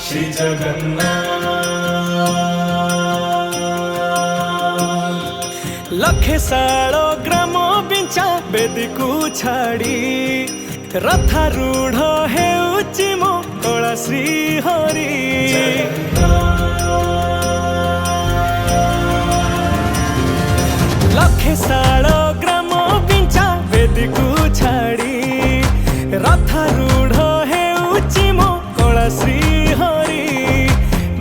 श्री जगन्नाथ। लखे सालो ग्राम बिंचा बेदी को छाड़ी रथारूढ़ हेउची मो कला श्री हरि लखे साल ग्राम पिंचा वेदी को छाड़ी रथारूढ़ हेउची मो कला श्री हरि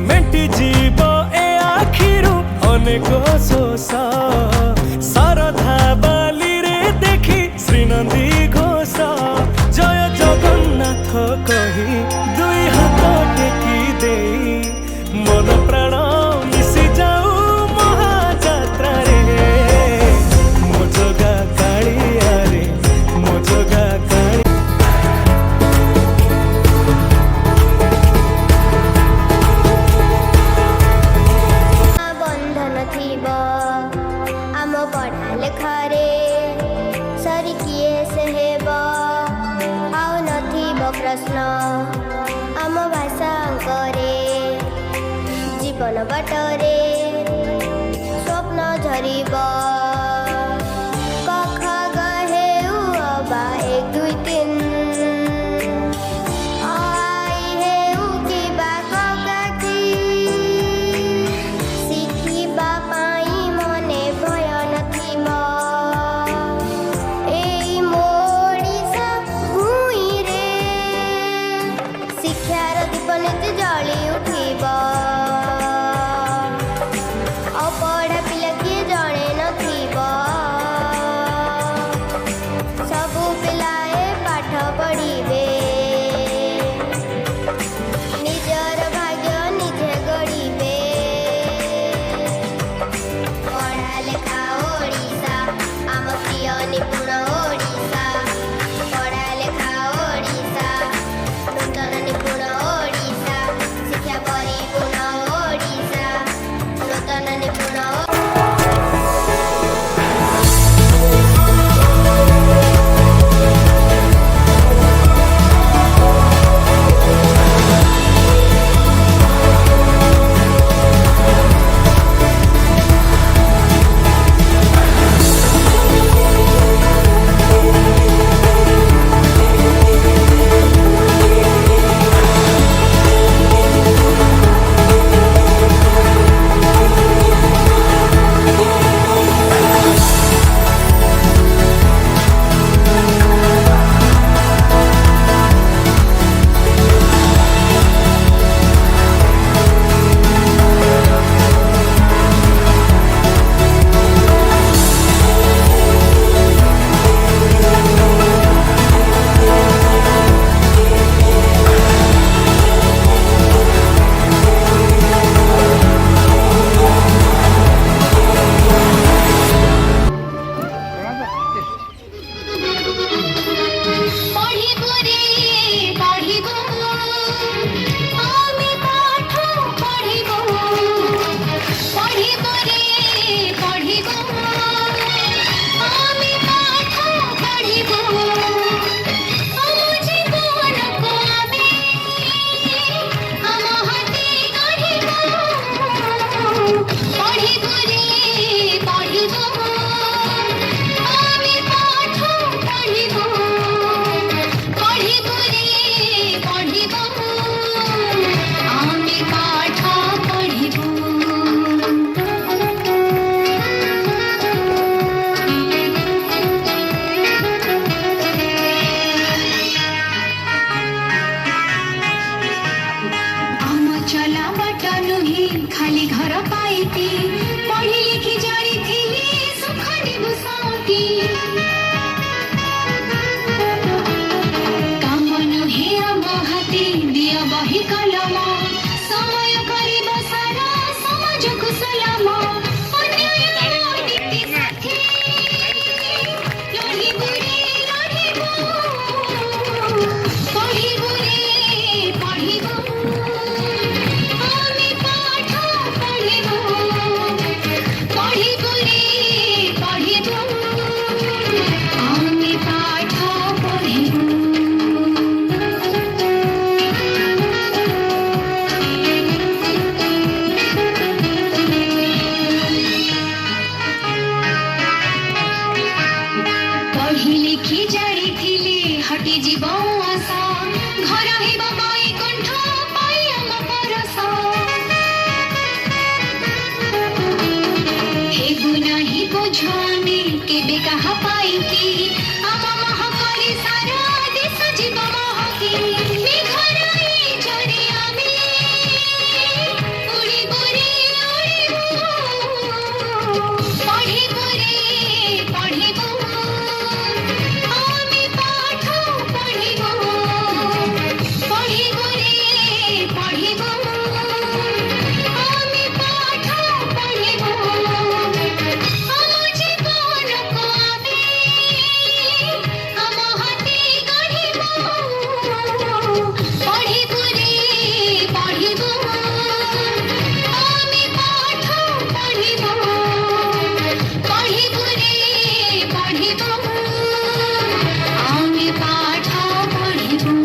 मेटी जीव ए आखिरु अनेक शोष सरधा बाली रे देखी श्रीनंदी घोष जय जगन्नाथ कही दुई हाथ टेकी दे मन प्राण मिशि जाऊ महाजात्रा रे मो जगा कालिया रे मो जगा काली बंधन थीब आम पढ़ा लेखारे सरी किए से हेब आउ नथिब प्रश्न आम भाषा करे जीवन बाटरे स्वप्न झरिब कख गहे अबा एक दुई तीन आई हेउ किबा ककाकी शिखिबा पाई मने भय नथिब एई मोडिसा भूई रे शिक्षार दीप नीति जली उठिब अपढ़ा पिला किए जणे नथिब सबु पिलाए पाठ पढ़िबे निजर भाग्य निजे गढ़िबे पढ़ा लेखा ओडिशा आम प्रिय निपुण ओडिशा पढ़ा लेखा ओडिशा नूतन निपुण ओडिशा शिक्षा परिपूर्ण ओडिशा नूतन निपुण खाली घर पाइती पढ़ी लिखी जानी थी सुख निभु साथी काम नुहे आम हाथी दिया बही कलम समय करिब सारा समाज को सलाम अन्याय नीति साथी लड़िबु रे लड़िबु पढ़िबु रे पढ़िबु पढ़िबु रे पढ़िबु कटि जीव आशा घर हेब बैकुण्ठ पाई आम परस हेबु नाही बोझ आमे केबे काहा पाइकी आम महकरी सारा देश जीव महकी मेघराई झरे आमे उड़िबु रे उड़िबु पढ़िबु रे पढ़िबु आमे पाठ पढ़िबु पढ़िबु रे पढ़िबु आमे पाठ पढ़िबु आम जीवन को आमे आम हाथे गढ़िबु पढ़िबु रे पढ़िबु आमे पाठ पढ़िबु पढ़िबु रे पढ़िबु आमे पाठ पढ़िबु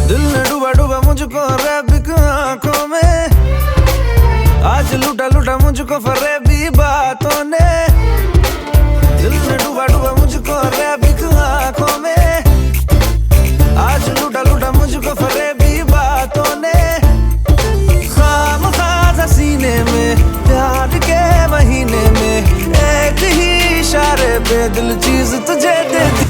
दिल ने डूबा डूबा मुझको रैबिक आंखों में आज लूटा लूटा मुझको फरेबी बातों ने दिल ने डूबा डूबा मुझको रैबिक आंखों में आज लूटा लूटा मुझको फरेबी बातों ने खामखा सीने में प्यार के महीने में एक ही इशारे पे दिल चीज तुझे दे दी